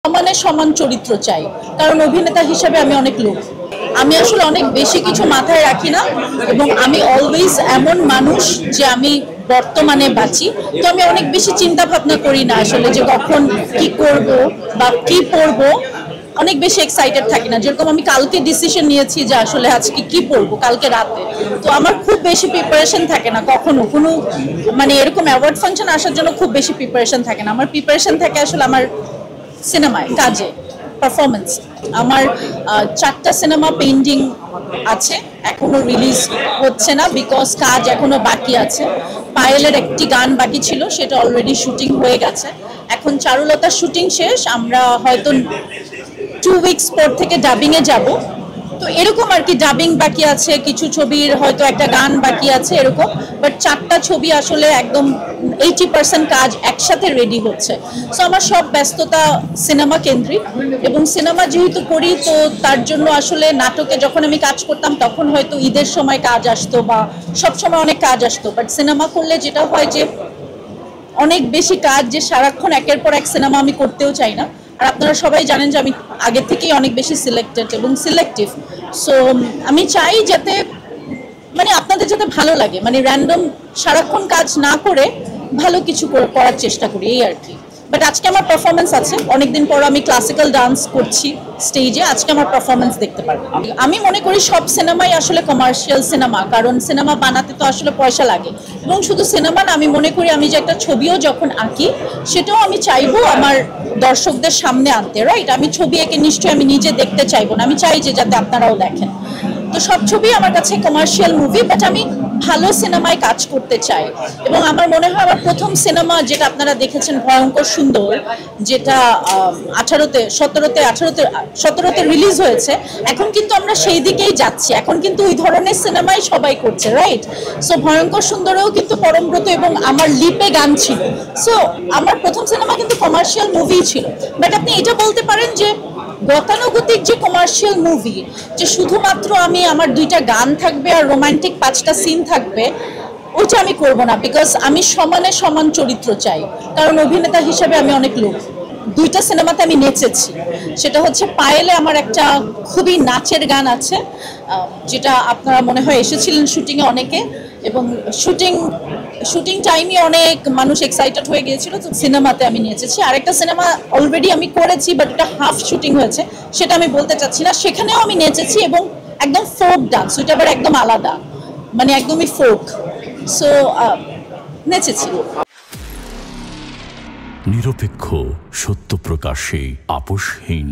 সমানে সমান চরিত্র চাই, কারণ অভিনেতা হিসেবে আমি অনেক লোক, আমি আসলে অনেক বেশি কিছু মাথায় রাখি না এবং আমি অলওয়েজ এমন মানুষ যে আমি বর্তমানে বাঁচি, তো আমি অনেক বেশি চিন্তা ভাবনা করি না আসলে যে কখন কি করব বা কি পড়বো, অনেক বেশি এক্সাইটেড থাকি না। যেরকম আমি কালকে ডিসিশন নিয়েছি যে আসলে আজকে কি পড়বো কালকে রাতে, তো আমার খুব বেশি প্রিপারেশন থাকে না কখনো, কোনো মানে এরকম অ্যাওয়ার্ড ফাংশন আসার জন্য খুব বেশি প্রিপারেশন থাকে না। আমার প্রিপারেশন থাকে আসলে আমার সিনেমায়, কাজে, পারফরমেন্স। আমার 4টা সিনেমা পেন্ডিং আছে, এখনো রিলিজ হচ্ছে না বিকজ কাজ এখনো বাকি আছে। পায়েলের একটি গান বাকি ছিল, সেটা অলরেডি শুটিং হয়ে গেছে। এখন চারুলতার শুটিং শেষ, আমরা হয়তো 2 উইকস পর থেকে ডাবিংয়ে যাব। তো এরকম আর কি, ডাবিং বাকি আছে, কিছু ছবির হয়তো একটা গান বাকি আছে এরকম, বাট 4টা ছবি আসলে একদম 80% কাজ একসাথে রেডি হচ্ছে। সো আমার সব ব্যস্ততা সিনেমা কেন্দ্রিক, এবং সিনেমা যেহেতু করি তো তার জন্য আসলে নাটকে যখন আমি কাজ করতাম তখন হয়তো ঈদের সময় কাজ আসতো বা সব সময় অনেক কাজ আসতো, বাট সিনেমা করলে যেটা হয় যে অনেক বেশি কাজ, যে সারাক্ষণ একের পর এক সিনেমা আমি করতেও চাই না। আর আপনারা সবাই জানেন যে আমি আগে থেকেই অনেক বেশি সিলেক্টেড এবং সিলেক্টিভ। সো আমি চাই যাতে মানে আপনাদের যাতে ভালো লাগে, মানে র্যান্ডম সারাক্ষণ কাজ না করে ভালো কিছু করার চেষ্টা করি, এই আর কি। বাট আজকে আমার পারফরমেন্স আছে, অনেকদিন পর আমি ক্লাসিক্যাল ডান্স করছি স্টেজে, আজকে আমার পারফরমেন্স দেখতে পারবো। আমি মনে করি সব সিনেমাই আসলে কমার্শিয়াল সিনেমা, কারণ সিনেমা বানাতে তো আসলে পয়সা লাগে। এবং শুধু সিনেমা না, আমি মনে করি আমি যে একটা ছবিও যখন আঁকি সেটাও আমি চাইবো আমার দর্শকদের সামনে আনতে, রাইট? আমি ছবি এঁকে নিশ্চয়ই আমি নিজে দেখতে চাইবো না, আমি চাই যে যাতে আপনারাও দেখেন। তো সব ছবি আমার কাছে কমার্শিয়াল মুভি, বাট আমি ভালো সিনেমায় কাজ করতে চাই। এবং আমার মনে হয় আমার প্রথম সিনেমা যেটা আপনারা দেখেছেন ভয়ঙ্কর সুন্দর, যেটা 17তে রিলিজ হয়েছে, এখন কিন্তু আমরা সেই দিকেই যাচ্ছি, এখন কিন্তু ওই ধরনের সিনেমাই সবাই করছে, রাইট? সো ভয়ঙ্কর সুন্দরেও কিন্তু পরমব্রত এবং আমার লিপে গান ছিল। সো আমার প্রথম সিনেমা কিন্তু কমার্শিয়াল মুভি ছিল, বাট আপনি এটা বলতে পারেন যে গতানুগতিক যে কমার্শিয়াল মুভি, যে শুধুমাত্র আমি আমার 2টা গান থাকবে আর রোমান্টিক 5টা সিন থাকবে, ওইটা আমি করব না, বিকজ আমি সমানে সমান চরিত্র চাই, কারণ অভিনেতা হিসেবে আমি অনেক লোক। 2টা সিনেমাতে আমি নেচেছি, সেটা হচ্ছে পায়েলে আমার একটা খুবই নাচের গান আছে, যেটা আপনারা মনে হয় এসেছিলেন শুটিংয়ে অনেকে, এবং শুটিং টাইমে অনেক মানুষ এক্সাইটেড হয়ে গিয়েছিল, তো সিনেমাতে আমি নেচেছি। আরেকটা সিনেমা অলরেডি আমি করেছি, বাট এটা হাফ শুটিং হয়েছে, সেটা আমি বলতে চাচ্ছি না, সেখানেও আমি নেচেছি এবং একদম ফোক ডান্স, ওইটা আবার একদম আলাদা, মানে একদমই ফোক। সো নেচেছি। নিরপেক্ষ, সত্য প্রকাশে আপোষহীন।